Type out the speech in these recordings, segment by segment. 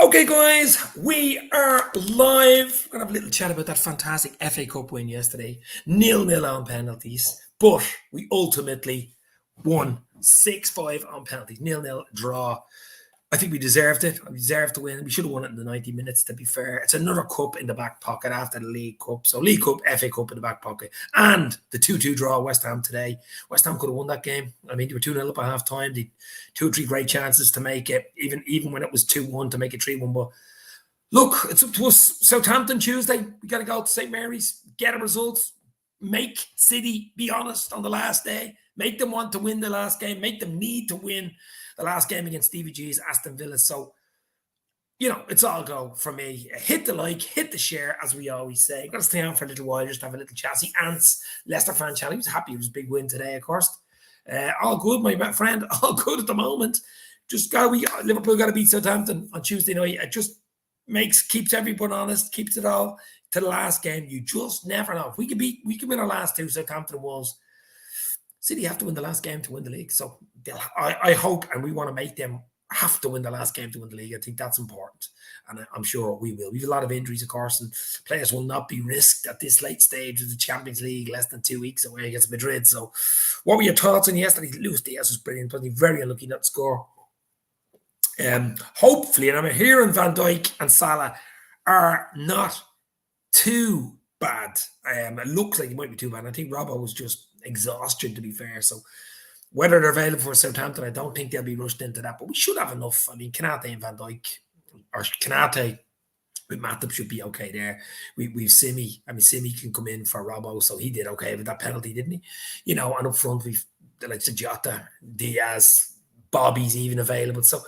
Okay, guys, we are live. We're going to have a little chat about that fantastic FA Cup win yesterday. 0-0 on penalties, but we ultimately won 6-5 on penalties. 0-0 draw. I think we deserved it. We deserved to win. We should have won it in the 90 minutes, to be fair. It's another cup in the back pocket after the League Cup. So League Cup, FA Cup in the back pocket. And the 2-2 draw West Ham today. West Ham could have won that game. I mean, they were 2-0 up at half time. They 2 or 3 great chances to make it, even when it was 2-1 to make it 3-1. But look, it's up to us. Southampton Tuesday. We got to go to St. Mary's, get a result, make City be honest on the last day, make them want to win the last game, make them need to win the last game against Stevie G's Aston Villa. So, it's all go for me. Hit the like, hit the share, as we always say. I'm going to stay on for a little while, just have a little chat. See, Ants, Leicester fan channel. He was happy. It was a big win today, of course. All good, my friend. All good at the moment. Liverpool got to beat Southampton on Tuesday night. It just keeps everyone honest, keeps it all to the last game. You just never know. If we can win our last two, Southampton and Wolves. City have to win the last game to win the league. So I hope, and we want to make them have to win the last game to win the league. I think that's important. And I'm sure we will. We have a lot of injuries, of course, and players will not be risked at this late stage of the Champions League, less than 2 weeks away against Madrid. So what were your thoughts on yesterday? Luis Diaz was brilliant, but he's very unlucky not to score. Hopefully, and I'm hearing Van Dijk and Salah are not too bad. It looks like it might be too bad. I think Robbo was just exhaustion, to be fair. So whether they're available for Southampton, I don't think they'll be rushed into that. But we should have enough. I mean, Kanate and Van Dijk, or Kanate with Matip should be okay there. We've Simi. I mean, Simi can come in for Robbo, so he did okay with that penalty, didn't he? And up front we've like Jota, Diaz, Bobby's even available. So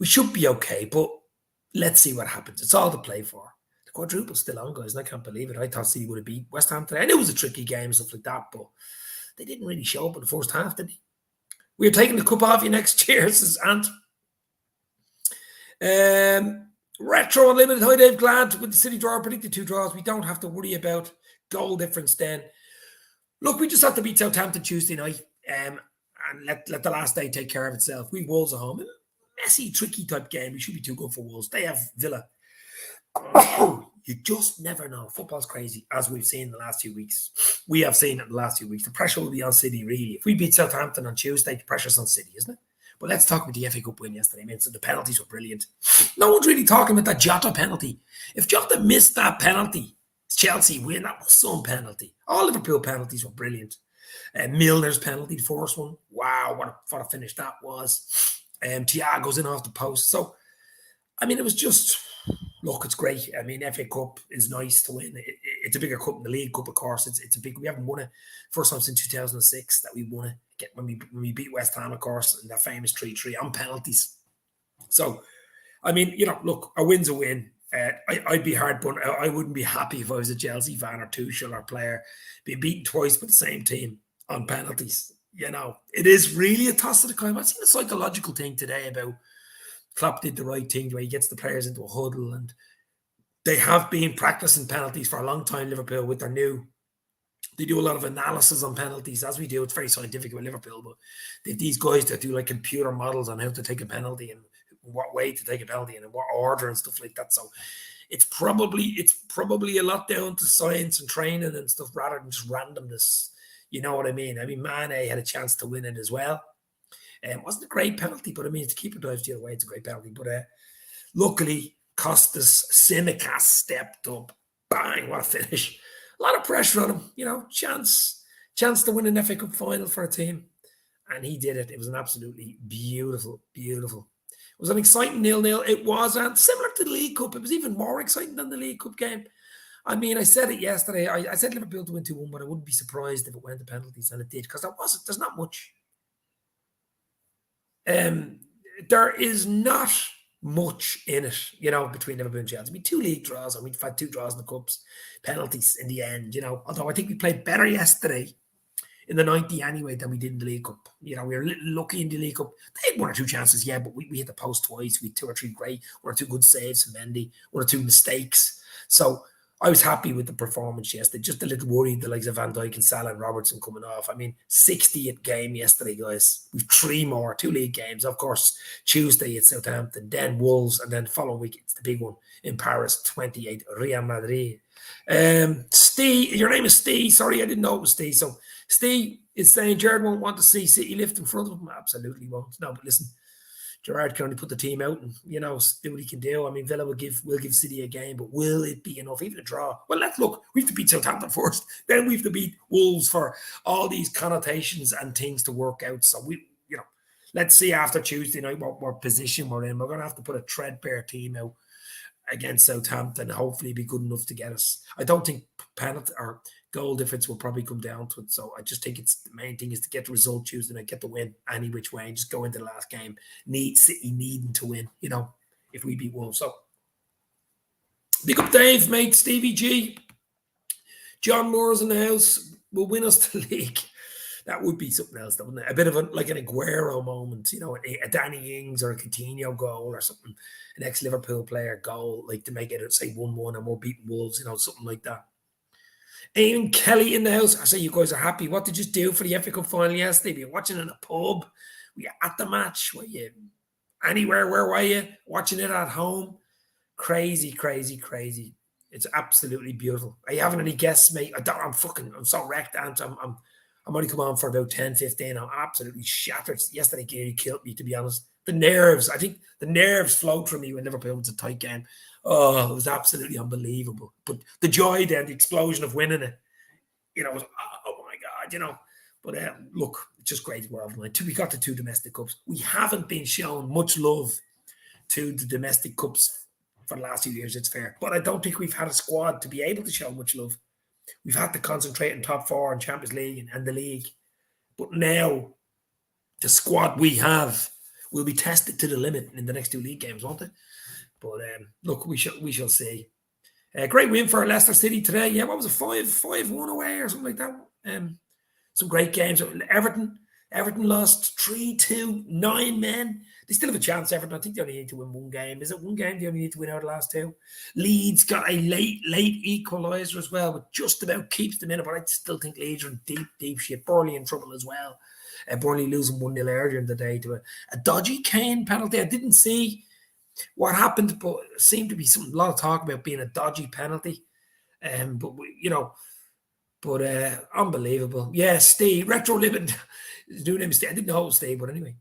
we should be okay, but let's see what happens. It's all to play for. The quadruple's still on, guys, and I can't believe it. I thought City would have beat West Ham today. I knew it was a tricky game and stuff like that, but they didn't really show up in the first half, did they? We're taking the cup off you next year, says Ant. Retro Unlimited. Hi, Dave. Glad with the City draw. Predicted 2 draws. We don't have to worry about goal difference then. Look, we just have to beat Southampton Tuesday night and let the last day take care of itself. We Wolves at home. Messy, tricky type game. We should be too good for Wolves. They have Villa. You just never know. Football's crazy, as we've seen in the last few weeks. We have seen it in the last few weeks. The pressure will be on City, really. If we beat Southampton on Tuesday, the pressure's on City, isn't it? But let's talk about the FA Cup win yesterday. I mean, so the penalties were brilliant. No one's really talking about that Jota penalty. If Jota missed that penalty, Chelsea win. That was some penalty. All Liverpool penalties were brilliant. Milner's penalty, the first one. Wow, what a finish that was. Thiago's in off the post. So, I mean, it was just, look, it's great. I mean, FA Cup is nice to win. It's a bigger cup than the League Cup, of course. It's a big, we haven't won it. First time since 2006 that we won it. When we beat West Ham, of course, in that famous 3-3 on penalties. So, I mean, look, a win's a win. I'd be hard, but I wouldn't be happy if I was a Chelsea fan or Tuchel or player being beaten twice by the same team on penalties. It is really a toss of the coin. I've seen a psychological thing today about Klopp did the right thing, where he gets the players into a huddle, and they have been practicing penalties for a long time, Liverpool, with their new. They do a lot of analysis on penalties, as we do. It's very scientific with Liverpool, but these guys that do like computer models on how to take a penalty and what way to take a penalty and in what order and stuff like that. So it's probably a lot down to science and training and stuff rather than just randomness. You know what I mean? I mean, Mane had a chance to win it as well. It wasn't a great penalty, but I mean, to keep it dives the other way, it's a great penalty. But luckily, Costas Tsimikas stepped up. Bang, what a finish. A lot of pressure on him, chance to win an FA Cup final for a team. And he did it. It was an absolutely beautiful. It was an exciting 0-0. It was, and similar to the League Cup, it was even more exciting than the League Cup game. I mean, I said it yesterday. I said Liverpool to win 2-1, but I wouldn't be surprised if it went to penalties, and it did, because there's not much. There is not much in it, between Liverpool and Chelsea. I mean, 2 league draws, and we've had 2 draws in the Cups, penalties in the end, although I think we played better yesterday in the 90 anyway than we did in the League Cup. We were a little lucky in the League Cup. They had 1 or 2 chances, yeah, but we hit the post twice. We had 2 or 3 great, 1 or 2 good saves from Mendy, 1 or 2 mistakes. So I was happy with the performance yesterday. Just a little worried the likes of Van Dijk and Salah and Robertson coming off. I mean, 60th game yesterday, guys. We've 3 more, 2 league games. Of course, Tuesday at Southampton, then Wolves, and then the following week, it's the big one in Paris, 28, Real Madrid. Steve, your name is Steve. Sorry, I didn't know it was Steve. So Steve is saying Gerrard won't want to see City lift in front of him. Absolutely won't. No, but listen, Gerrard can only put the team out and, you know, do what he can do. I mean, Villa will give City a game, but will it be enough? Even a draw? Well, let's look. We have to beat Southampton first. Then we have to beat Wolves for all these connotations and things to work out. So let's see after Tuesday night what position we're in. We're going to have to put a threadbare team out against Southampton. Hopefully be good enough to get us. I don't think penalty or goal difference will probably come down to it. So I just think it's the main thing is to get the result Tuesday night, get the win any which way, and just go into the last game. City needing to win, if we beat Wolves. So big up Dave, mate, Stevie G. John Moore's in the house. Will win us the league. That would be something else, wouldn't it? A bit of an Aguero moment, a Danny Ings or a Coutinho goal or something, an ex-Liverpool player goal, like to make it, say, 1-1 and we're beating Wolves, something like that. Ian Kelly in the house. I say you guys are happy. What did you do for the FA Cup final yesterday? Were you watching in a pub? Were you at the match? Were you anywhere? Where were you? Watching it at home? Crazy, crazy, crazy. It's absolutely beautiful. Are you having any guests, mate? I'm so wrecked, Ant. I'm only come on for about 10, 15. I'm absolutely shattered. Yesterday, Gary killed me, to be honest. The nerves. I think the nerves flowed from me when Liverpool was a tight game. Oh, it was absolutely unbelievable. But the joy then, the explosion of winning it, was, oh my God, But look, it's just great world. We got the 2 domestic cups. We haven't been shown much love to the domestic cups for the last few years, it's fair. But I don't think we've had a squad to be able to show much love. We've had to concentrate on top 4 in Champions League and the league. But now, the squad we have will be tested to the limit in the next 2 league games, won't it? But look, we shall see. Great win for Leicester City today. Yeah, what was it, 5-1 away or something like that? Some great games. Everton lost 3-2, 9 men. They still have a chance, Everton. I think they only need to win 1 game. Is it 1 game they only need to win out of the last 2? Leeds got a late equaliser as well, which just about keeps them in it, but I still think Leeds are in deep shit. Burnley in trouble as well. Burnley losing 1-0 earlier in the day to a dodgy Kane penalty. I didn't see what happened, but it seemed to be a lot of talk about being a dodgy penalty. But unbelievable. Yeah, Steve, Retro Living. His new name is Steve. I didn't know it was Steve, but anyway.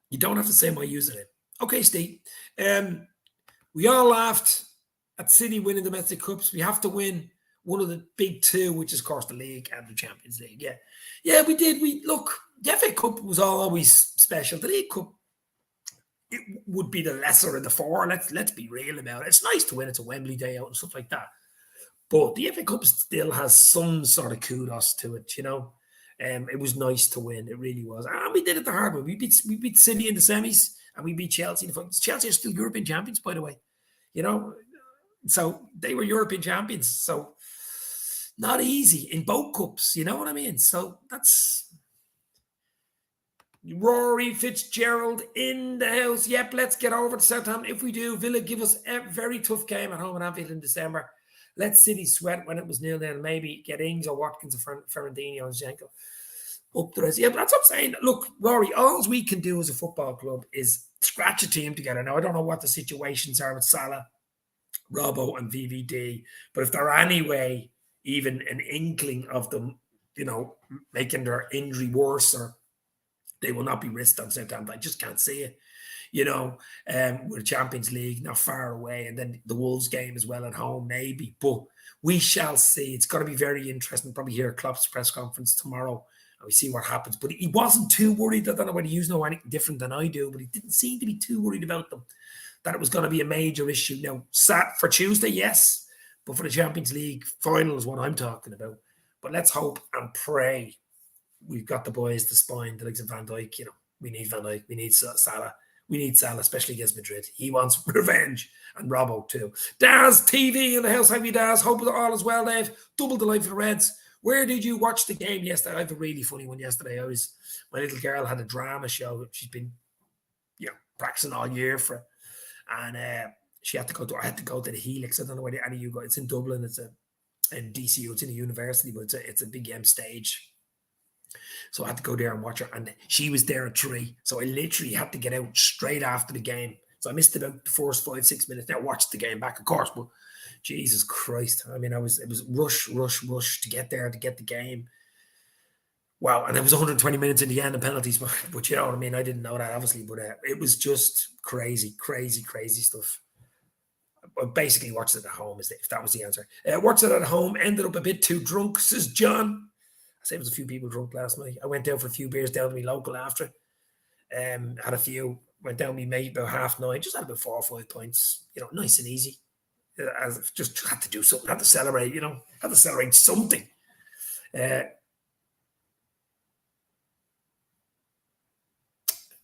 You don't have to say my username. Okay, Steve. We all laughed at City winning domestic cups. We have to win one of the big 2, which is, of course, the league and the Champions League. Yeah, we did. The FA Cup was always special. The League Cup, it would be the lesser of the 4. Let's be real about it. It's nice to win. It's a Wembley day out and stuff like that. But the FA Cup still has some sort of kudos to it, It was nice to win. It really was. And we did it the hard way. We beat City in the semis and we beat Chelsea in the finals. Chelsea are still European champions, by the way. So they were European champions. So not easy in both cups, you know what I mean? So that's Rory Fitzgerald in the house. Yep, let's get over to Southampton. If we do, Villa give us a very tough game at home in Anfield in December. Let City sweat when it was 0-0. Maybe get Ings or Watkins or Ferrandini or Zinchenko up the rest. Yeah, but that's what I'm saying. Look, Rory, all we can do as a football club is scratch a team together. Now, I don't know what the situations are with Salah, Robbo and VVD, but if there are any way, even an inkling of them, making their injury worse, or they will not be risked on Southampton. I just can't see it. With Champions League not far away, and then the Wolves game as well at home, maybe. But we shall see. It's going to be very interesting. Probably hear Klopp's press conference tomorrow, and we see what happens. But he wasn't too worried. I don't know whether you know anything different than I do, but he didn't seem to be too worried about them, that it was going to be a major issue. Now, sat for Tuesday, yes, but for the Champions League final is what I'm talking about. But let's hope and pray we've got the boys, the spine, the likes of Van Dijk. We need Van Dijk. We need Salah. We need Salah, especially against Madrid. He wants revenge, and Robbo too. Daz TV in the house. How you, Daz? Hope all is well, Dave. Double delight for the Reds. Where did you watch the game yesterday? I have a really funny one yesterday. My little girl had a drama show. She's been, practicing all year for it. And she had to go to. I had to go to the Helix. I don't know where any of you go. It's in Dublin. It's in DCU. It's in a university, but it's a big stage. So I had to go there and watch her, and she was there at 3. So I literally had to get out straight after the game. So I missed about the first 5-6 minutes. Now I watched the game back, of course, but Jesus Christ! I mean, it was rush to get there to get the game. Wow, and it was 120 minutes in the end of penalties, but you know what I mean. I didn't know that obviously, but it was just crazy stuff. I basically watched it at home, if that was the answer. Watched it at home. Ended up a bit too drunk, says John. I say there was a few people drunk last night. I went down for a few beers down to my local after. Had a few. Went down with my mate about 9:30. Just had about 4 or 5 points. You know, nice and easy. Just had to do something. Had to celebrate. You know, had to celebrate something.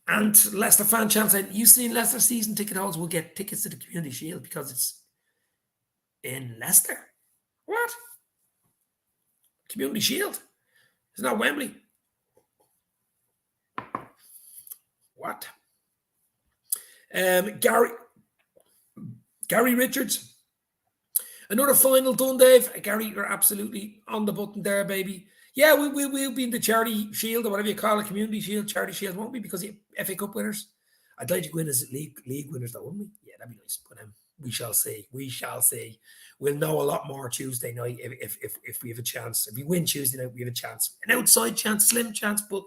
And Leicester fan channel said, "You seen Leicester season ticket holders will get tickets to the Community Shield because it's in Leicester." What? Community Shield? It's not Wembley. What? Gary Richards. Another final done, Dave. Gary, you're absolutely on the button there, baby. Yeah, we'll be in the Charity Shield or whatever you call it, Community Shield, Charity Shield, won't we? Because the FA Cup winners. I'd like to win as league winners, though, wouldn't we? Yeah, that'd be nice. But we shall see. We shall see. We'll know a lot more Tuesday night if we have a chance. If we win Tuesday night, we have a chance. An outside chance, slim chance, but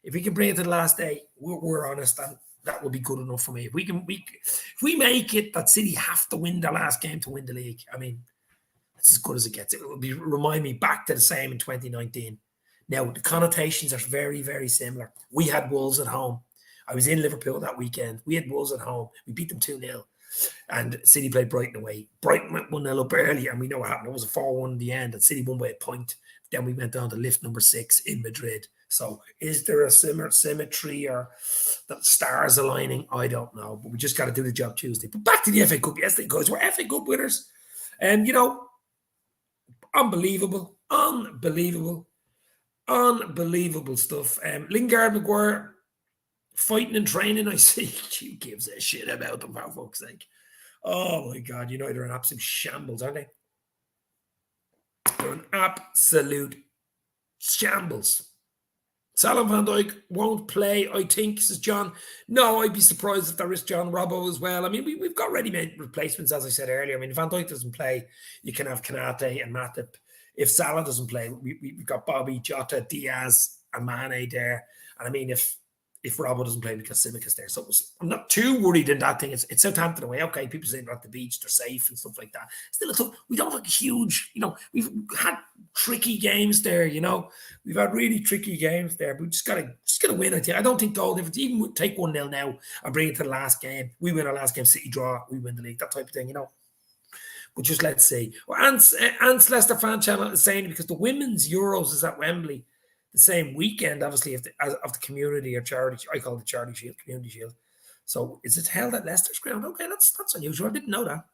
if we can bring it to the last day, we're honest, and that will be good enough for me. If we make it that City have to win the last game to win the league, I mean, it's as good as it gets. It will remind me back to the same in 2019. Now, the connotations are very, very similar. We had Wolves at home. I was in Liverpool that weekend. We had Wolves at home. We beat them 2-0. And City played Brighton away. Brighton went 1-0 up early, and we know what happened. It was a 4-1 in the end, and City won by a point. Then we went down to lift number 6 in Madrid. So is there a symmetry or the stars aligning? I don't know. But we just got to do the job Tuesday. But back to the FA Cup yesterday, guys. We're FA Cup winners. And, you know, unbelievable stuff. Lingard, Maguire, fighting and training. I see. Who gives a shit about them, for fuck's sake? Oh, my God. United are an absolute shambles, aren't they? They're an absolute shambles. Salah Van Dijk won't play, I think, says John. No, I'd be surprised if there is John Robbo as well. I mean, we've got ready-made replacements, as I said earlier. I mean, if Van Dijk doesn't play, you can have Kanate and Matip. If Salah doesn't play, we've got Bobby, Jota, Diaz, and Mane there. And I mean, if Robbo doesn't play because Simic is there. So I'm not too worried in that thing. It's Southampton away. Okay, people say they're at the beach, they're safe and stuff like that. Still, we don't have a huge, you know, we've had tricky games there, you know. We've had really tricky games there, but we just gotta win, I think. I don't think goal difference, even take 1-0 now and bring it to the last game. We win our last game, City draw, we win the league, that type of thing, you know. But just let's see. Well, Ant's Leicester fan channel is saying because the women's Euros is at Wembley the same weekend, obviously, of the community or charity. I call it the Charity Shield, Community Shield. So is it held at Leicester's ground? Okay, that's unusual. I didn't know that.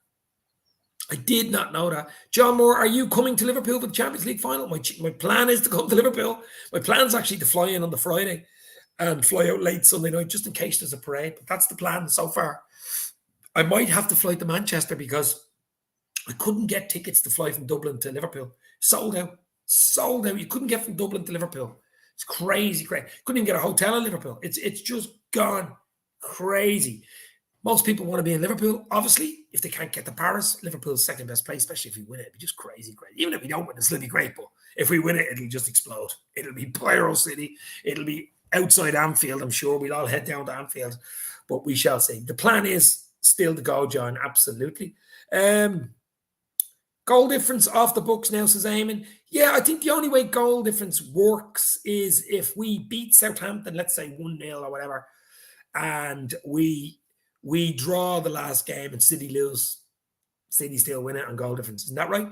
I did not know that. John Moore, are you coming to Liverpool for the Champions League final? My plan is to come to Liverpool. My plan is actually to fly in on the Friday and fly out late Sunday night just in case there's a parade. But that's the plan so far. I might have to fly to Manchester because I couldn't get tickets to fly from Dublin to Liverpool. Sold out. You couldn't get from Dublin to Liverpool. It's crazy. Couldn't even get a hotel in Liverpool. It's just gone crazy. Most people want to be in Liverpool. Obviously, if they can't get to Paris, Liverpool's second best place, especially if we win it. It'd be just crazy. Even if we don't win, it'll still be great. But if we win it, it'll just explode. It'll be Pyro City. It'll be outside Anfield, I'm sure. We'll all head down to Anfield. But we shall see. The plan is still to go, John. Absolutely. Goal difference off the books now, says Eamon. Yeah, I think the only way goal difference works is if we beat Southampton, let's say 1-0 or whatever, and we draw the last game and City lose. City still win it on goal difference. Isn't that right?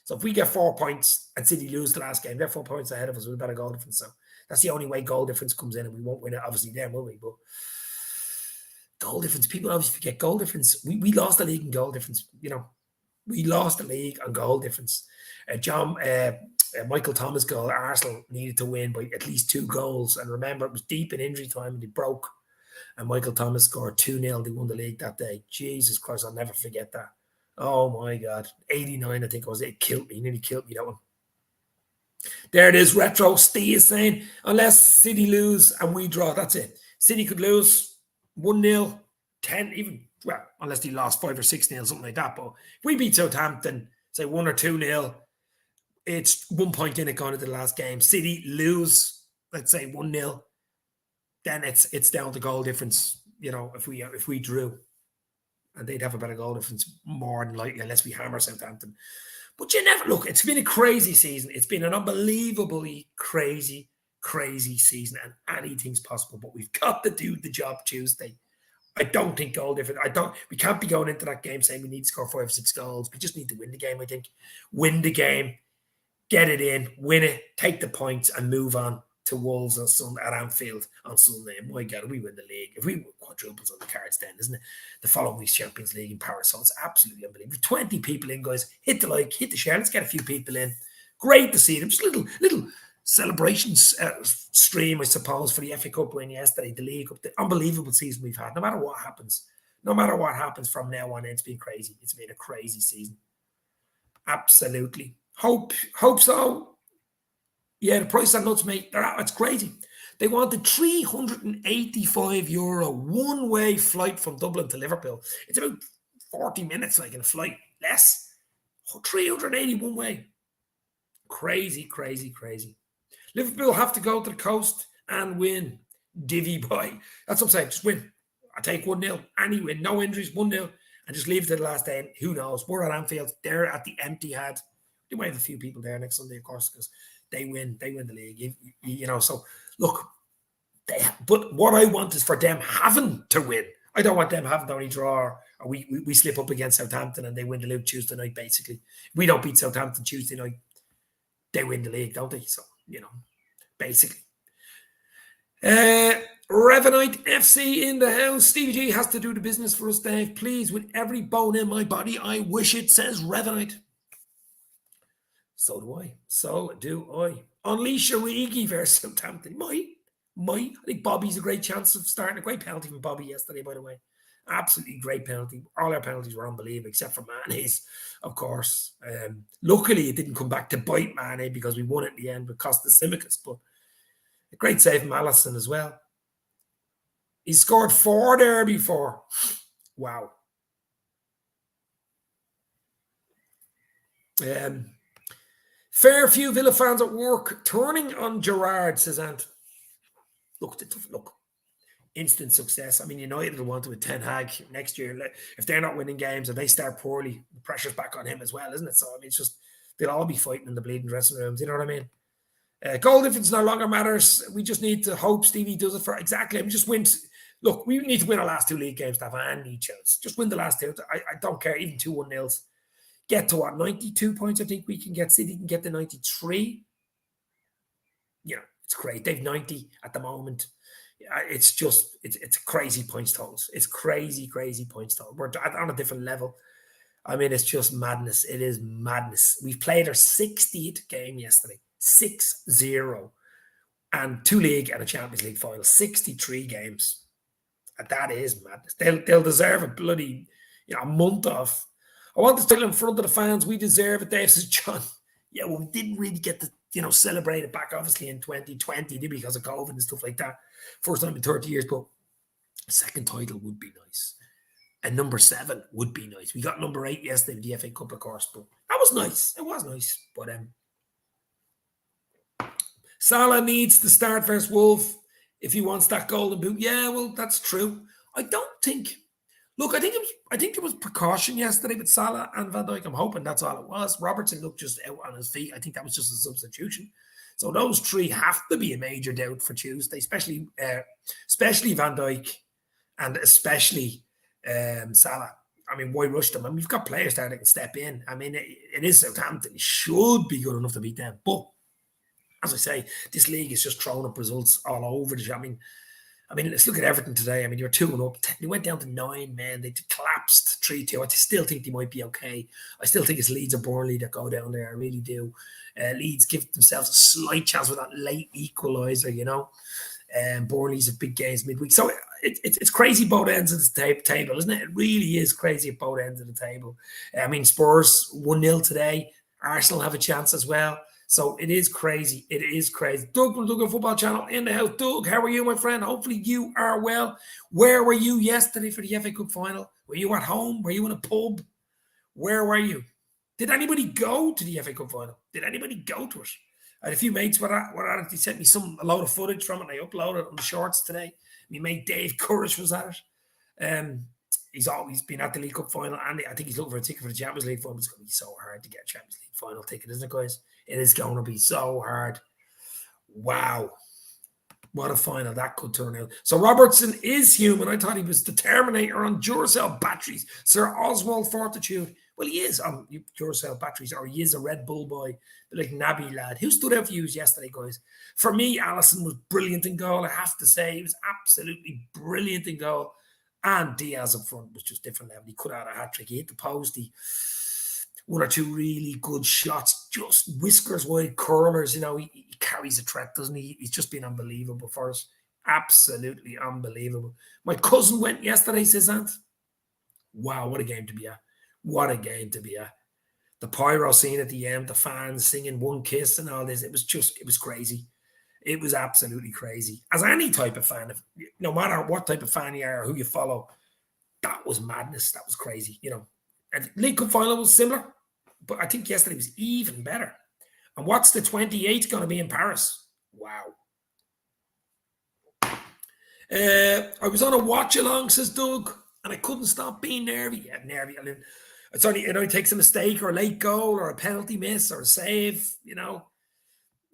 So if we get 4 points and City lose the last game, they're 4 points ahead of us with a better goal difference. So that's the only way goal difference comes in, and we won't win it, obviously, then, will we? But goal difference, people obviously forget goal difference. We lost the league in goal difference, you know. We lost the league on goal difference. Michael Thomas goal, Arsenal needed to win by at least 2 goals. And remember, it was deep in injury time and they broke. and Michael Thomas scored 2-0. They won the league that day. Jesus Christ, I'll never forget that. Oh my God. 89, I think it was. It killed me. It nearly killed me, that one. There it is, retro. Steve is saying, unless City lose and we draw, that's it. City could lose 1-0, 10, even, well, unless they lost 5 or 6-0, something like that. But if we beat Southampton, say 1 or 2-0, it's 1 point in it going into the last game. City lose, let's say 1-0, then it's down to goal difference. You know, if we drew, and they'd have a better goal difference more than likely, unless we hammer Southampton. But you never look. It's been a crazy season. It's been an unbelievably crazy season, and anything's possible. But we've got to do the job Tuesday. I don't think goal difference. We can't be going into that game saying we need to score 5 or 6 goals. We just need to win the game. I think win the game, get it in, win it, take the points, and move on to Wolves at Anfield on Sunday. And my God, we win the league. If we win quadruples on the cards, then isn't it? The following week's Champions League in Paris, so it's absolutely unbelievable. 20 people in, guys. Hit the like, hit the share. Let's get a few people in. Great to see them. Just a little celebrations stream, I suppose, for the FA Cup win yesterday, the League Cup, the unbelievable season we've had. No matter what happens from now on, it's been crazy. It's been a crazy season. Absolutely. Hope so. Yeah, the price on nuts, mate. It's crazy. They wanted €385 one-way flight from Dublin to Liverpool. It's about 40 minutes, like in a flight. Less. 380 one way. Crazy. Liverpool have to go to the coast and win. Divvy boy. That's what I'm saying. Just win. I take 1-0. Any win. No injuries. 1-0. And just leave it to the last day. Who knows? We're at Anfield. They're at the empty head. They might have a few people there next Sunday, of course, because they win the league. You know, so look, but what I want is for them having to win. I don't want them having to only draw, or we slip up against Southampton and they win the league Tuesday night, basically. We don't beat Southampton Tuesday night, they win the league, don't they? So, you know, basically. Revenite FC in the house. Stevie G has to do the business for us, Dave. Please, with every bone in my body, I wish it, says Revenite. So do I. Unleash Origi versus Southampton. Might. I think Bobby's a great chance of starting. A great penalty from Bobby yesterday, by the way. Absolutely great penalty. All our penalties were unbelievable, except for Mane's, of course. Luckily, it didn't come back to bite Mane because we won at the end with Costa Simicus. But a great save from Alisson as well. He scored 4 there before. Wow. Fair few Villa fans at work turning on Gerrard, says Ant. Look, instant success. I mean, United will want to with Ten Hag next year. If they're not winning games and they start poorly, the pressure's back on him as well, isn't it? So, I mean, it's just, they'll all be fighting in the bleeding dressing rooms. You know what I mean? Goal difference no longer matters. We just need to hope Stevie does it for exactly. I mean, just win. Look, we need to win our last 2 league games to have any chance. Just win the last 2. I don't care, even 2-1-0s. Get to what, 92 points, I think we can get. City can get to 93. You know, it's great. They've 90 at the moment. It's just, it's crazy points totals. It's crazy points total. We're on a different level. I mean, it's just madness. It is madness. We've played our 60th game yesterday. 6-0. And 2 league and a Champions League final. 63 games. And that is madness. They'll deserve a bloody, a month off. I want to tell in front of the fans, we deserve it, Dave, says John. Yeah, well, we didn't really get to, celebrate it back, obviously, in 2020, because of COVID and stuff like that. First time in 30 years, but a second title would be nice. And number 7 would be nice. We got number 8 yesterday with the FA Cup, of course, but that was nice. It was nice. But Salah needs to start versus Wolves if he wants that golden boot. Yeah, well, that's true. I don't think... Look, I think there was precaution yesterday with Salah and Van Dijk. I'm hoping that's all it was. Robertson looked just out on his feet. I think that was just a substitution. So those 3 have to be a major doubt for Tuesday, especially Van Dijk and especially Salah. I mean, why rush them? I mean, we've got players there that can step in. I mean, it is Southampton. It should be good enough to beat them. But as I say, this league is just throwing up results all over the shop. I mean, let's look at Everton today. I mean, you're 2-up. They went down to 9, man. They collapsed 3-2. I still think they might be okay. I still think it's Leeds or Burnley that go down there. I really do. Leeds give themselves a slight chance with that late equaliser, Burnley's have big games midweek. So it's crazy both ends of the table, isn't it? It really is crazy at both ends of the table. I mean, Spurs 1-0 today. Arsenal have a chance as well. So it is crazy. It is crazy. Doug from Doug Football Channel in the house. Doug, how are you, my friend? Hopefully you are well. Where were you yesterday for the FA Cup final? Were you at home? Were you in a pub? Where were you? Did anybody go to the FA Cup final? Did anybody go to it? I had a few mates were at it. They sent me a load of footage from it. And I uploaded it on the shorts today. My mate Dave Courage was at it. He's always been at the League Cup final, and I think he's looking for a ticket for the Champions League final. It's going to be so hard to get a Champions League final ticket, isn't it, guys? It is going to be so hard. Wow. What a final that could turn out. So Robertson is human. I thought he was the Terminator on Duracell batteries. Sir Oswald Fortitude. Well, he is on Duracell batteries, or he is a Red Bull boy, like Naby lad. Who stood out for you yesterday, guys? For me, Alisson was brilliant in goal. I have to say, he was absolutely brilliant in goal. And Diaz up front was just different level. He could have had a hat-trick. He hit the post. He one or two really good shots, just whiskers wide curlers. You know, he carries a threat, doesn't he? He's just been unbelievable for us. Absolutely unbelievable. My cousin went yesterday, says Ant. Wow, what a game to be at. What a game to be at. The pyro scene at the end, the fans singing One Kiss and all this. It was crazy. It was absolutely crazy. As any type of fan, no matter what type of fan you are or who you follow, that was madness. That was crazy, you know. And League Cup final was similar, but I think yesterday was even better. And what's the 28th going to be in Paris? Wow. I was on a watch along, says Doug, and I couldn't stop being nervy. Yeah, nervy. I mean, it only takes a mistake or a late goal or a penalty miss or a save, you know.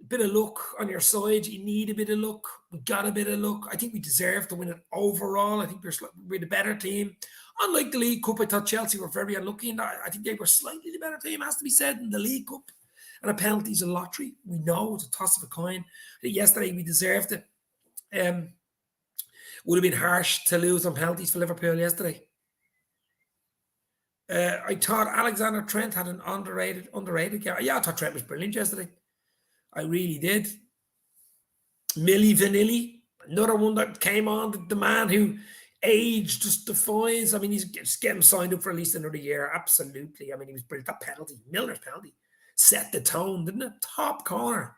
A bit of luck on your side. You need a bit of luck. We got a bit of luck. I think we deserve to win it overall. I think we're the better team. Unlike the League Cup, I thought Chelsea were very unlucky in that. I think they were slightly the better team, has to be said, in the League Cup. And a penalty's a lottery. We know it's a toss of a coin. I think yesterday we deserved it. Would have been harsh to lose on penalties for Liverpool yesterday. I thought Alexander Trent had an underrated game. Yeah, I thought Trent was brilliant yesterday. I really did. Millie Vanilli, another one that came on. The man who age just defies. I mean, he's getting signed up for at least another year. Absolutely. I mean, he was brilliant. That penalty, Milner's penalty, set the tone, didn't it? Top corner.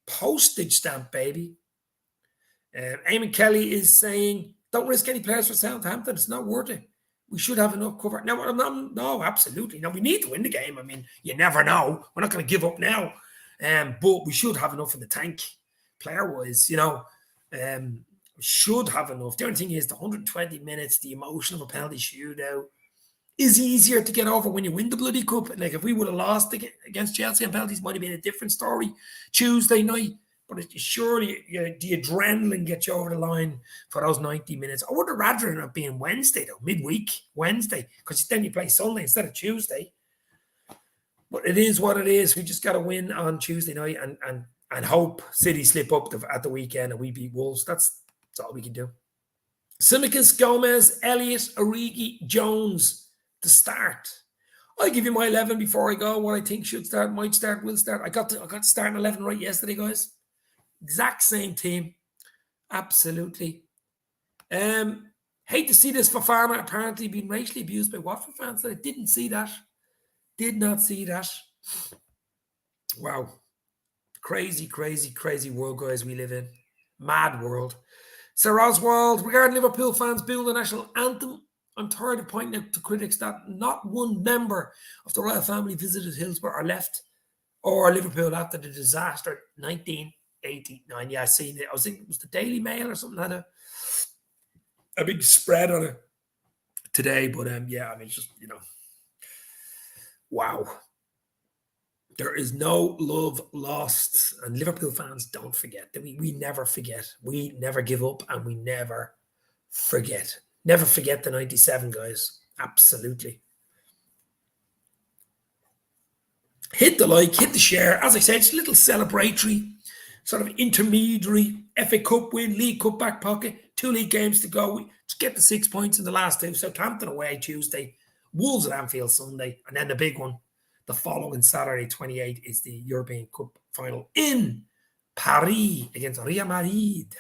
Postage stamp, baby. Eamon Kelly is saying, don't risk any players for Southampton. It's not worth it. We should have enough cover. No, absolutely. No, we need to win the game. I mean, you never know. We're not going to give up now. But we should have enough in the tank, player-wise, you know. We should have enough. The only thing is the 120 minutes, the emotion of a penalty shootout is easier to get over when you win the bloody cup. Like, if we would have lost against Chelsea on penalties, might have been a different story Tuesday night. But surely the adrenaline gets you over the line for those 90 minutes. I would have rather it being Wednesday, though, midweek Wednesday, because then you play Sunday instead of Tuesday. But it is what it is. We just got to win on Tuesday night and hope City slip up at the weekend and we beat Wolves. That's all we can do. Simicus, Gomez, Elliott, Origi, Jones to start. I'll give you my 11 before I go. What I think should start, might start, will start. I got to start in 11 right yesterday, guys. Exact same team. Absolutely. Hate to see this Fofana apparently being racially abused by Watford fans. I didn't see that. Did not see that. Wow. Crazy, crazy, crazy world, guys, we live in. Mad world. Sir Oswald, regarding Liverpool fans booing the national anthem, I'm tired of pointing out to critics that not one member of the royal family visited Hillsborough or left or Liverpool after the disaster 1989. Yeah, I seen it. I was thinking it was the Daily Mail or something had a big spread on it today. But yeah, I mean, it's just, you know, wow. There is no love lost. And Liverpool fans don't forget. That we never forget. We never give up and we never forget. Never forget the 97, guys. Absolutely. Hit the like, hit the share. As I said, it's a little celebratory, sort of intermediary FA Cup win, League Cup back pocket, 2 league games to go. We just get the 6 points in the last 2. Southampton away Tuesday, Wolves at Anfield Sunday, and then the big one, the following Saturday, 28, is the European Cup final in Paris against Real Madrid.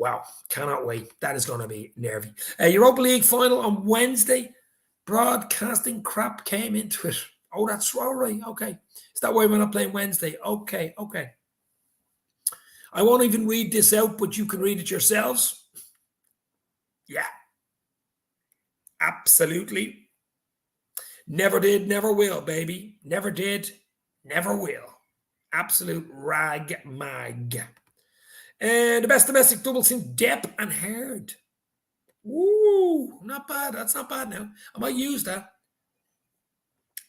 Wow, cannot wait. That is going to be nervy. Europa League final on Wednesday. Broadcasting crap came into it. Oh, that's all right. Okay. Is that why we're not playing Wednesday? Okay. I won't even read this out, but you can read it yourselves. Yeah. Absolutely. Never did, never will, baby. Never did, never will. Absolute rag mag. And the best domestic double since Depp and Heard. Ooh, not bad. That's not bad now. I might use that.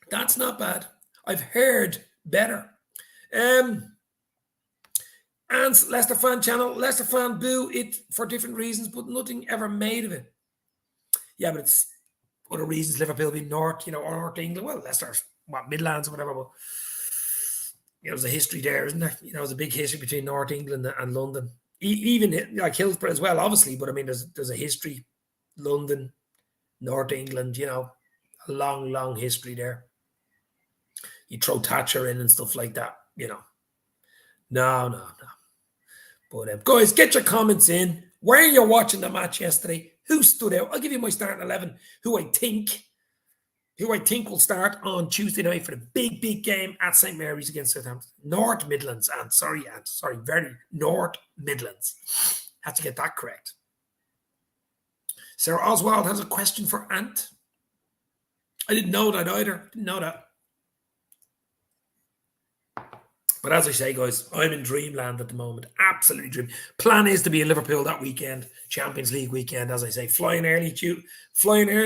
That's not bad. I've heard better. And Leicester fan channel, Leicester fan boo it for different reasons, but nothing ever made of it. Yeah, but it's other reasons. Liverpool being North, or North England. Well, Leicester's Midlands or whatever. But there's a history there, isn't there? There's a big history between North England and London. Even like Hillsborough as well, obviously. But I mean, there's a history. London, North England, a long history there. You throw Thatcher in and stuff like that, No. But guys, get your comments in. Where you're watching the match yesterday? Who stood out? I'll give you my starting 11. Who I think will start on Tuesday night for the big game at St. Mary's against Southampton. North Midlands, very North Midlands. Have to get that correct. Sarah Oswald has a question for Ant. I didn't know that either. Didn't know that. But as I say, guys, I'm in dreamland at the moment. Absolutely dream. Plan is to be in Liverpool that weekend, Champions League weekend, as I say. Flying early,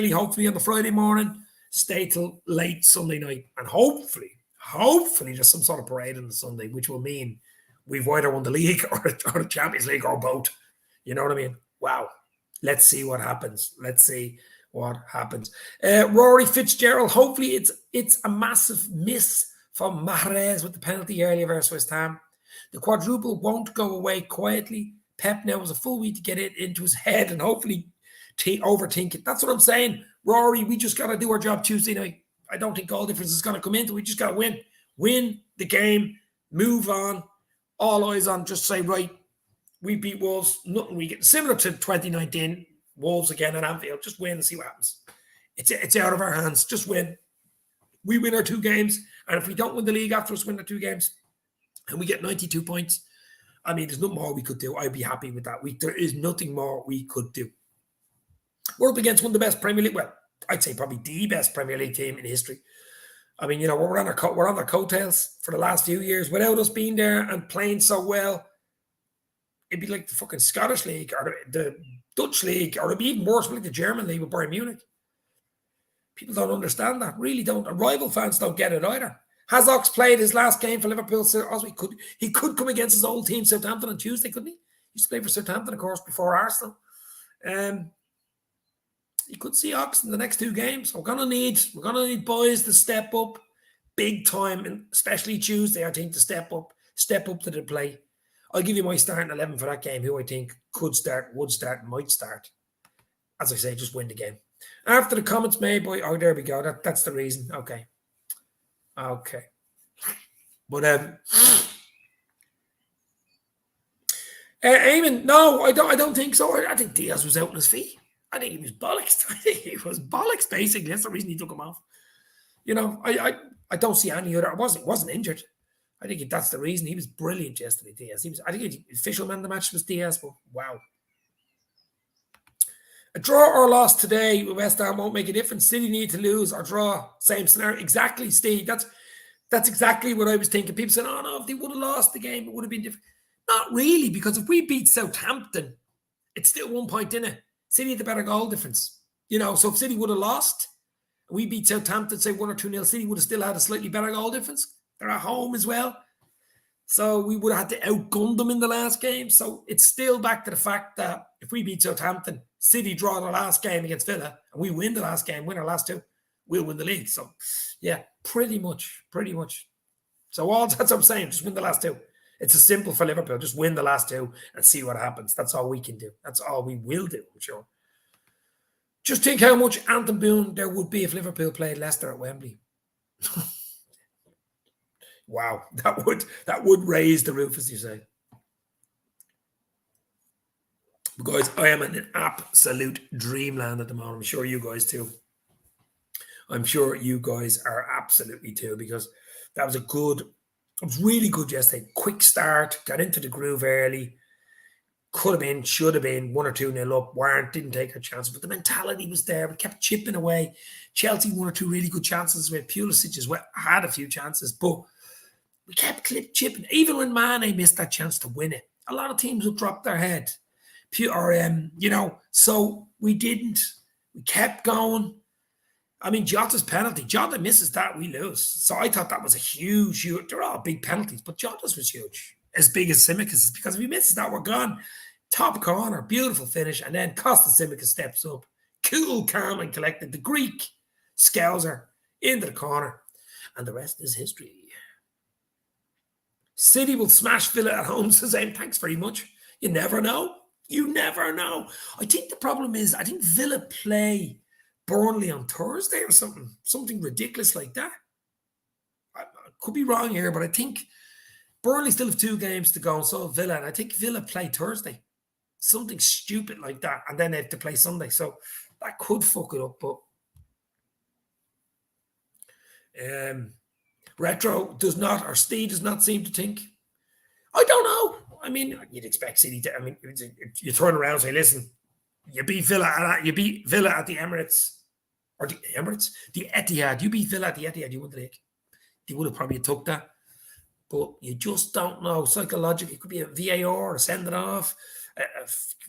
hopefully on the Friday morning, stay till late Sunday night. And hopefully there's some sort of parade on the Sunday, which will mean we've either won the league or the Champions League or both. You know what I mean? Wow. Let's see what happens. Rory Fitzgerald, hopefully it's a massive miss from Mahrez with the penalty earlier versus West Ham. The quadruple won't go away quietly. Pep now has a full week to get it into his head and hopefully overthink it. That's what I'm saying. Rory, we just got to do our job Tuesday night. I don't think goal difference is going to come into it. We just got to win. Win the game. Move on. All eyes on. Just say, right, we beat Wolves. Nothing we get. Similar to 2019, Wolves again at Anfield. Just win and see what happens. It's out of our hands. Just win. We win our 2 games. And if we don't win the league after us win the 2 games and we get 92 points, I mean, there's nothing more we could do. I'd be happy with that. There is nothing more we could do. We're up against one of the best Premier League, well, I'd say probably the best Premier League team in history. I mean, we're on their coattails for the last few years. Without us being there and playing so well, it'd be like the fucking Scottish League or the Dutch League, or it'd be even worse, like the German League with Bayern Munich. People don't understand that, really don't. And rival fans don't get it either. Has Ox played his last game for Liverpool? He could come against his old team, Southampton, on Tuesday, couldn't he? He used to play for Southampton, of course, before Arsenal. You could see Ox in the next 2 games. We're gonna need boys to step up big time, and especially Tuesday, I think, to step up to the plate. I'll give you my starting 11 for that game, who I think could start, would start, might start. As I say, just win the game. After the comments made by, there we go. That's the reason. Okay. But Eamon, no, I don't think so. I think Diaz was out on his feet. I think he was bollocks. Basically, that's the reason he took him off. I don't see any other. Wasn't injured. I think that's the reason. He was brilliant yesterday, Diaz. I think the official man of the match was Diaz, but wow. A draw or loss today with West Ham won't make a difference. City need to lose or draw. Same scenario. Exactly, Steve. That's exactly what I was thinking. People said, oh no, if they would have lost the game, it would have been different. Not really, because if we beat Southampton, it's still 1 point in it. City had the better goal difference. So if City would have lost, and we beat Southampton, say 1 or 2-0, City would have still had a slightly better goal difference. They're at home as well. So we would have had to outgun them in the last game. So it's still back to the fact that if we beat Southampton, City draw the last game against Villa, and we win the last game, win our last 2, we'll win the league. So, yeah, pretty much. So that's what I'm saying. Just win the last 2. It's as simple for Liverpool. Just win the last 2 and see what happens. That's all we can do. That's all we will do, I'm sure. Just think how much anthem boom there would be if Liverpool played Leicester at Wembley. Wow, that would raise the roof, as you say. Guys, I am in an absolute dreamland at the moment. I'm sure you guys too. I'm sure you guys are absolutely too, because that was it was really good yesterday. Quick start, got into the groove early. Could have been, should have been 1 or 2-0 up. Weren't, didn't take our chances, but the mentality was there. We kept chipping away. Chelsea 1 or 2 really good chances. With Pulisic as well, had a few chances, but we kept chipping. Even when Mane missed that chance to win it, a lot of teams would drop their head. So we didn't. We kept going. I mean, Jota's penalty. Jota misses that, we lose. So I thought that was a huge. They're all big penalties, but Jota's was huge. As big as Simicas, because if he misses that, we're gone. Top corner, beautiful finish, and then Costa Simicas steps up. Cool, calm, and collected. The Greek Scouser into the corner. And the rest is history. City will smash Villa at home, says Aim. Thanks very much. You never know. You never know. I think the problem is, I think Villa play Burnley on Thursday or something ridiculous like that. I could be wrong here, but I think Burnley still have 2 games to go, and so Villa, and I think Villa play Thursday. Something stupid like that, and then they have to play Sunday. So that could fuck it up, but Retro does not, or Steve does not seem to think. I don't know. I mean, you'd expect City to. I mean, you turn around and say, "Listen, you beat Villa at the Emirates, or the Emirates, the Etihad. You beat Villa at the Etihad. You won the league. They would have probably took that, but you just don't know. Psychologically, it could be a VAR or send it off.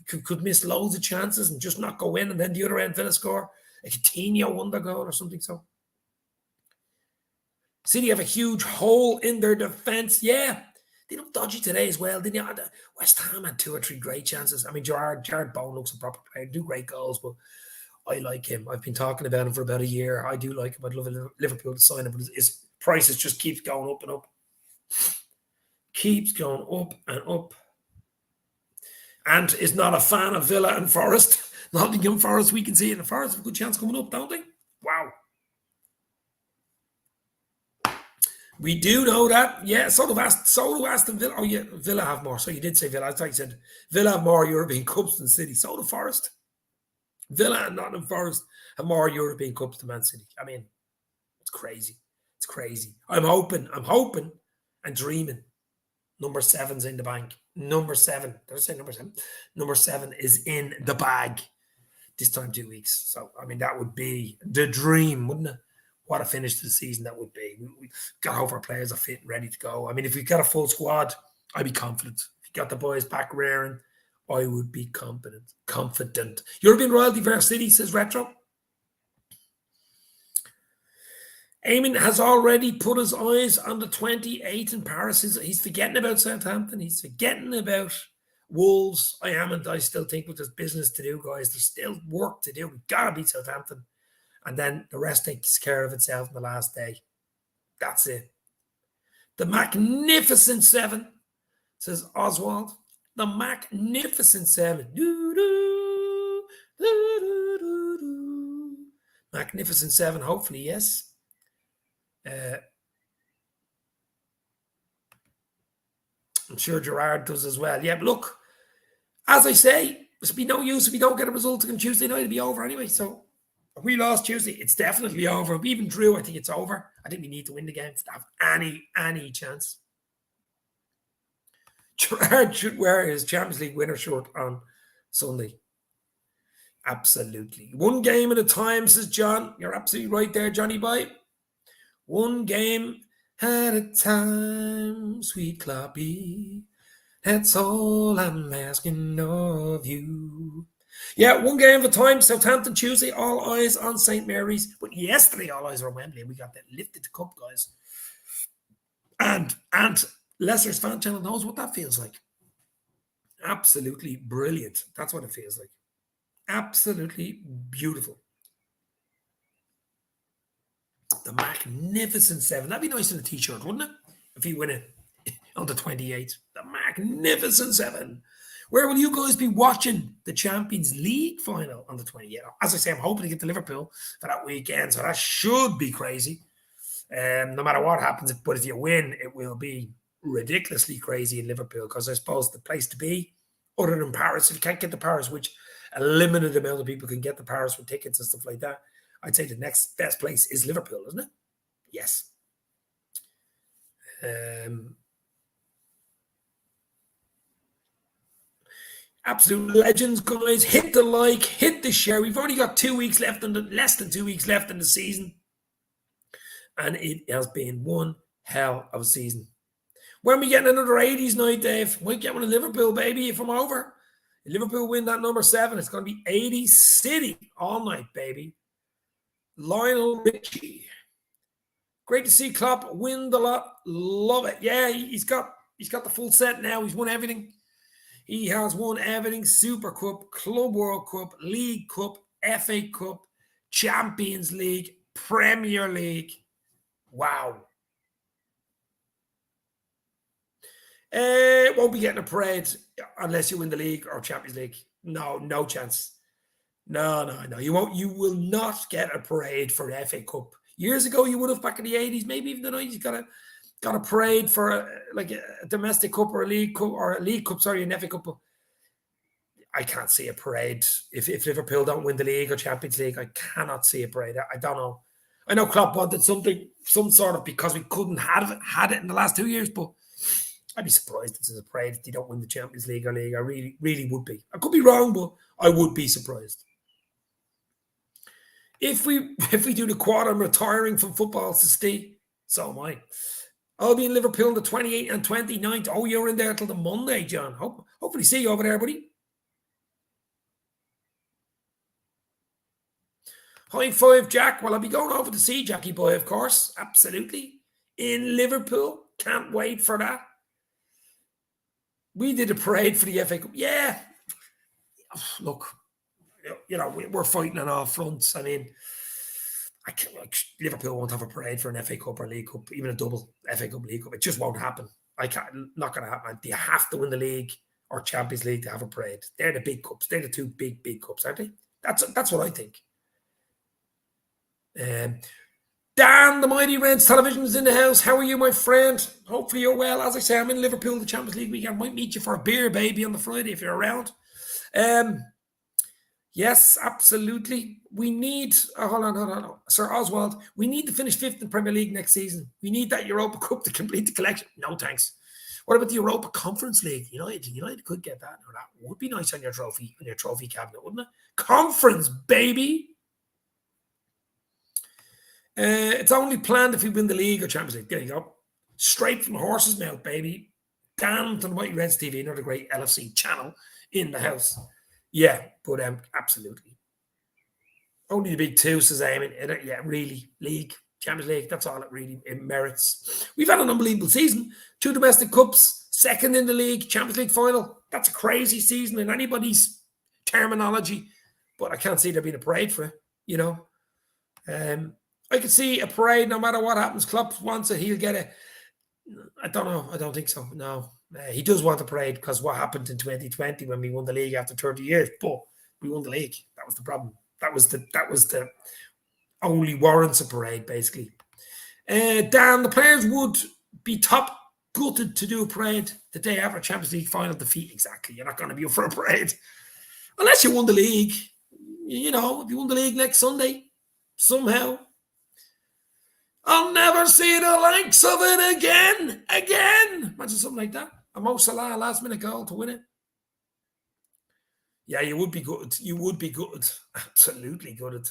Could miss loads of chances and just not go in, and then the other end Villa score a Coutinho wonder goal or something. So City have a huge hole in their defence. Yeah, they look dodgy today as well. Didn't you? West Ham had 2 or 3 great chances. I mean, Jared Bowen looks a proper player, do great goals, but I like him. I've been talking about him for about a year. I do like him. I'd love Liverpool to sign him, but his prices just keeps going up and up. Keeps going up and up. And is not a fan of Villa and Forest. Nottingham Forest, we can see it. The Forest have a good chance coming up, don't they? Wow. We do know that. Yeah, so do Aston Villa. Oh, yeah, Villa have more. So you did say Villa. I thought you said Villa have more European Cups than City. So do Forest. Villa and Nottingham Forest have more European Cups than Man City. I mean, it's crazy. It's crazy. I'm hoping and dreaming. Number 7's in the bank. Number 7. Did I say number 7? Number 7 is in the bag this time 2 weeks. So, I mean, that would be the dream, wouldn't it? What a finish to the season that would be. We got to hope our players are fit and ready to go. I mean, if we got a full squad, I'd be confident. If you got the boys back rearing, I would be confident. European royalty versus City, says Retro. Eamon has already put his eyes on the 28th in Paris. He's forgetting about Southampton. He's forgetting about Wolves. I still think there's business to do, guys. There's still work to do. We've got to beat Southampton. And then the rest takes care of itself in the last day. That's it. The Magnificent 7, says Oswald. The Magnificent 7. Magnificent 7, hopefully, yes. I'm sure Gerard does as well. Yeah, but look, as I say, there's be no use if we don't get a result on Tuesday night. It'll be over anyway. So if we lost Tuesday, it's definitely over. If we even drew, I think it's over. I think we need to win the game to have any chance. Gerard should wear his Champions League winner shirt on Sunday. Absolutely. 1 game at a time, says John. You're absolutely right there, Johnny Boy. 1 game at a time, sweet Cloppy. That's all I'm asking of you. Yeah, 1 game at a time. Southampton Tuesday, all eyes on St. Mary's. But yesterday, all eyes were on Wembley. We got that lifted the cup, guys. And Leicester's fan channel knows what that feels like. Absolutely brilliant. That's what it feels like. Absolutely beautiful. The Magnificent 7. That'd be nice in a t-shirt, wouldn't it? If you win it on the 28th. The Magnificent 7. Where will you guys be watching the Champions League final on the 28th? As I say, I'm hoping to get to Liverpool for that weekend, so that should be crazy. No matter what happens, but if you win, it will be ridiculously crazy in Liverpool, because I suppose the place to be other than Paris. If you can't get to Paris, which a limited amount of people can get to Paris with tickets and stuff like that, I'd say the next best place is Liverpool, isn't it? Yes. Absolute legends, guys. Hit the like, hit the share. We've only got 2 weeks left, less than 2 weeks left in the season. And it has been one hell of a season. When we getting another 80s night, Dave? Might get one in Liverpool, baby, if I'm over. If Liverpool win that number 7, it's going to be 80 City all night, baby. Lionel Richie. Great to see Klopp win the lot. Love it. Yeah, he's got the full set now. He's won everything. He has won everything. Super Cup, Club World Cup, League Cup, FA Cup, Champions League, Premier League. Wow. Won't be getting a parade unless you win the league or Champions League. No chance. No. You won't. You will not get a parade for the FA Cup. Years ago, you would have back in the 80s, maybe even the 90s, got a parade for a domestic cup or a league cup, sorry, an FA Cup. I can't see a parade if Liverpool don't win the league or Champions League. I cannot see a parade. I don't know. I know Klopp wanted some sort of, because we couldn't had it in the last 2 years, but I'd be surprised if there's a parade if they don't win the Champions League or league. I really, really would be. I could be wrong, but I would be surprised. If we do the quad, I'm retiring from football to stay. So am I. I'll be in Liverpool on the 28th and 29th. Oh, you're in there till the Monday, John. Hopefully see you over there, buddy. High five, Jack. Well, I'll be going over to see Jackie Boy, of course. Absolutely. In Liverpool. Can't wait for that. We did a parade for the FA Cup. Yeah. Look, we're fighting on all fronts. I mean, Liverpool won't have a parade for an FA Cup or League Cup, even a double FA Cup, League Cup. It just won't happen. Not going to happen. You have to win the league or Champions League to have a parade. They're the big cups. They're the two big cups, aren't they? That's what I think. Dan, the Mighty Reds Television is in the house. How are you, my friend? Hopefully you're well. As I say, I'm in Liverpool, the Champions League weekend. Might meet you for a beer, baby, on the Friday if you're around. Yes, absolutely. We need, hold on. Sir Oswald, we need to finish 5th in Premier League next season. We need that Europa Cup to complete the collection. No, thanks. What about the Europa Conference League? United could get that. No, that would be nice on your trophy cabinet, wouldn't it? Conference, baby. It's only planned if we win the league or Champions League. There you go. Straight from the horse's mouth, baby. Down to the Mighty Reds TV, another great LFC channel in the house. Yeah, but absolutely. Only the big two, says Eamon. Yeah, really. League, Champions League, that's all it merits. We've had an unbelievable season. 2 domestic cups, 2nd in the league, Champions League final. That's a crazy season in anybody's terminology. But I can't see there being a parade for it, I could see a parade no matter what happens. Klopp wants it, he'll get it. I don't know. I don't think so. No. He does want a parade because what happened in 2020 when we won the league after 30 years. But we won the league. That was the problem. That was the only warrants a parade, basically. Dan, the players would be top gutted to do a parade the day after a Champions League final defeat. Exactly. You're not going to be up for a parade. Unless you won the league. If you won the league next Sunday, somehow. I'll never see the likes of it again. Imagine something like that. A Mo Salah last minute goal to win it. Yeah, you would be good. You would be good. Absolutely good.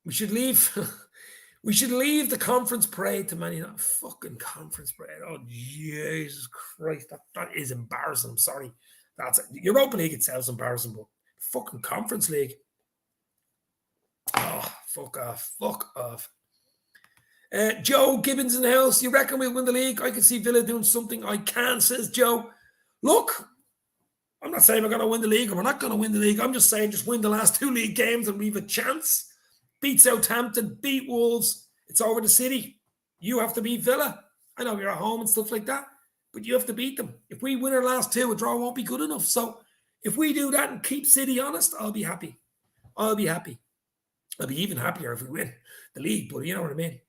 We should leave. We should leave the conference parade to Man United. Fucking conference parade. Oh, Jesus Christ. That is embarrassing. I'm sorry. That's Europa League itself is embarrassing, but fucking Conference League. Oh, fuck off. Joe Gibbons in the house. You reckon we'll win the league? I can see Villa doing something. I can, says Joe. Look, I'm not saying we're going to win the league or we're not going to win the league. I'm just saying just win the last 2 league games and we have a chance. Beat Southampton, beat Wolves. It's over the City. You have to beat Villa. I know you're at home and stuff like that, but you have to beat them. If we win our last 2, a draw won't be good enough. So if we do that and keep City honest, I'll be happy. I'll be even happier if we win the league, but you know what I mean.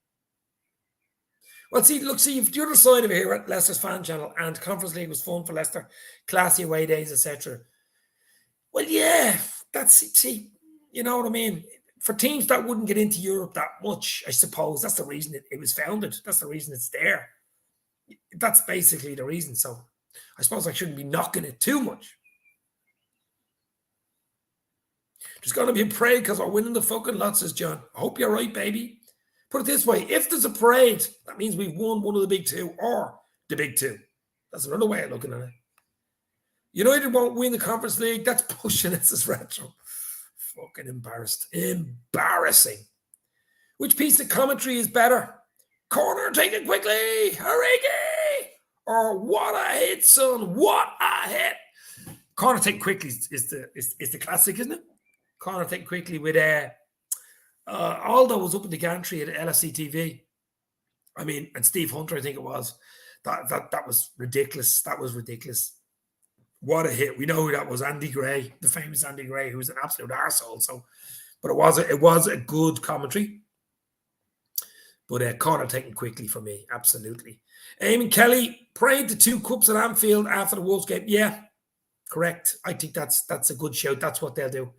Well, see, look, see, you've the other side of it here at Leicester's fan channel, and Conference League was fun for Leicester, classy away days, etc. Well, yeah, see, you know what I mean. For teams that wouldn't get into Europe that much, I suppose that's the reason it was founded. That's the reason it's there. That's basically the reason. So, I suppose I shouldn't be knocking it too much. There's going to be a parade because we're winning the fucking lot, says John. I hope you're right, baby. Put it this way, if there's a parade, that means we've won one of the big two or the big two. That's another way of looking at it. United won't win the Conference League. That's pushing it, says Retro. Fucking embarrassed. Embarrassing. Which piece of commentary is better? Corner, take it quickly. Origi! Or what a hit, son. What a hit. Corner, take it quickly is the classic, isn't it? Corner, take it quickly with Aldo was up in the gantry at LFC TV. I mean, and Steve Hunter, I think it was. That was ridiculous. That was ridiculous. What a hit. We know who that was. Andy Gray, the famous Andy Gray, who was an absolute arsehole. So, but it was a good commentary. But Connor taken quickly for me. Absolutely. Eamon Kelly prayed the 2 cups at Anfield after the Wolves game. Yeah, correct. I think that's a good shout. That's what they'll do.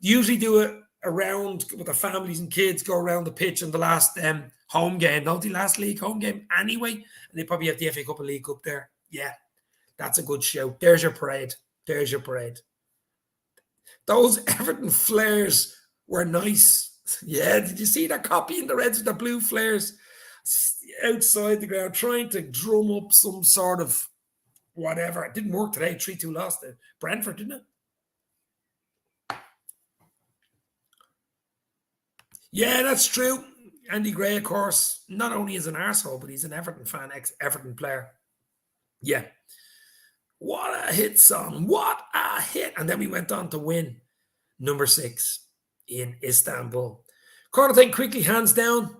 Usually do it around with their families and kids, go around the pitch in the last home game. Don't the last league home game anyway? And they probably have the FA Cup and League Cup there. Yeah. That's a good shout. There's your parade. There's your parade. Those Everton flares were nice. Yeah, did you see that copy in the Reds with the blue flares outside the ground, trying to drum up some sort of whatever? It didn't work today. 3-2 lost to Brentford, didn't it? Yeah, that's true. Andy Gray, of course, not only is an arsehole, but he's an Everton fan, ex-Everton player. Yeah. What a hit, son. What a hit. And then we went on to win number 6 in Istanbul. Corner thing quickly, hands down.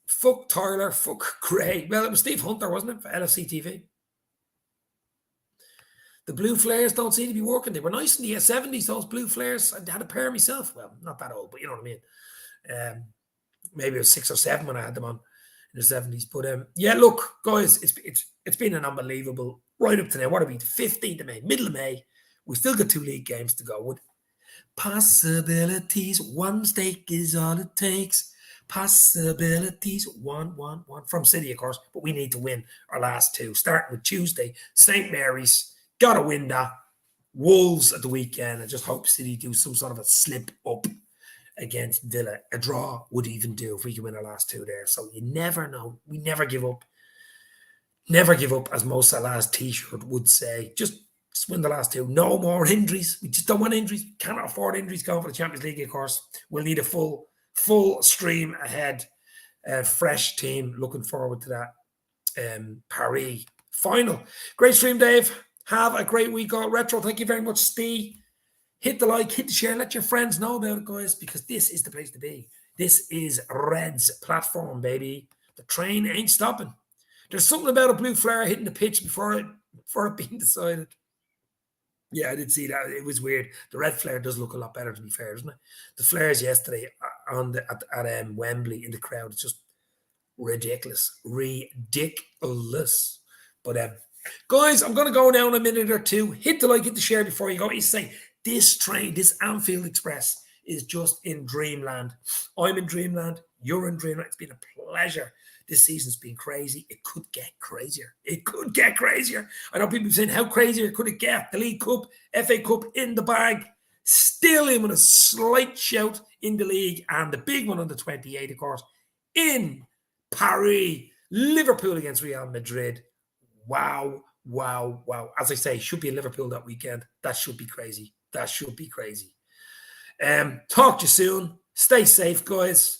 Fuck Tyler. Fuck Gray. Well, it was Steve Hunter, wasn't it, for LFC TV? The blue flares don't seem to be working. They were nice in the 70s, those blue flares. I had a pair myself. Well, not that old, but you know what I mean. Maybe it was 6 or 7 when I had them on in the 70s. But yeah, look, guys, it's been an unbelievable right up to now. What are we? 15th of May, middle of May. We still got 2 league games to go. With possibilities, one mistake is all it takes. Possibilities, one from City, of course. But we need to win our last 2. Starting with Tuesday, St. Mary's. Got to win that. Wolves at the weekend. I just hope City do some sort of a slip up against Villa. A draw would even do if we can win our last 2 there. So you never know. We never give up. Never give up, as Mo Salah's t-shirt would say. Just win the last 2. No more injuries. We just don't want injuries. Cannot afford injuries going for the Champions League, of course. We'll need a full stream ahead. Fresh team. Looking forward to that. Paris final. Great stream, Dave. Have a great week all retro. Thank you very much, Steve. Hit the like, hit the share, let your friends know about it, guys, because this is the place to be. This is Red's platform, baby. The train ain't stopping. There's something about a blue flare hitting the pitch before it being decided. Yeah, I did see that. It was weird. The red flare does look a lot better, to be fair, doesn't it? The flares yesterday at Wembley in the crowd, it's just ridiculous. Ridiculous. But guys, I'm going to go now in a minute or 2. Hit the like, hit the share before you go. You say, this train, this Anfield Express is just in dreamland. I'm in dreamland. You're in dreamland. It's been a pleasure. This season's been crazy. It could get crazier. It could get crazier. I know people are saying, how crazier could it get? The League Cup, FA Cup in the bag. Still in with a slight shout in the league. And the big one on the 28th, of course, in Paris. Liverpool against Real Madrid. Wow. As I say, should be in Liverpool that weekend. That should be crazy. That should be crazy. Talk to you soon. Stay safe, guys.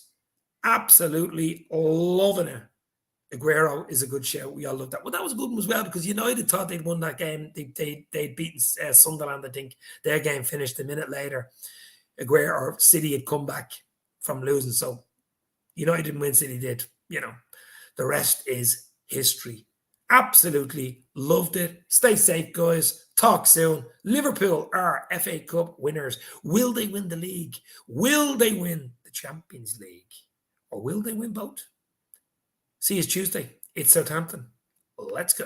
Absolutely loving it. Aguero is a good shout. We all love that. Well, that was a good one as well because United thought they'd won that game. They'd beaten Sunderland, I think. Their game finished a minute later. Aguero or City had come back from losing. So United didn't win, City did. The rest is history. Absolutely loved it. Stay safe, guys. Talk soon. Liverpool are FA Cup winners. Will they win the league? Will they win the Champions League? Or will they win both? See you Tuesday. It's Southampton. Let's go.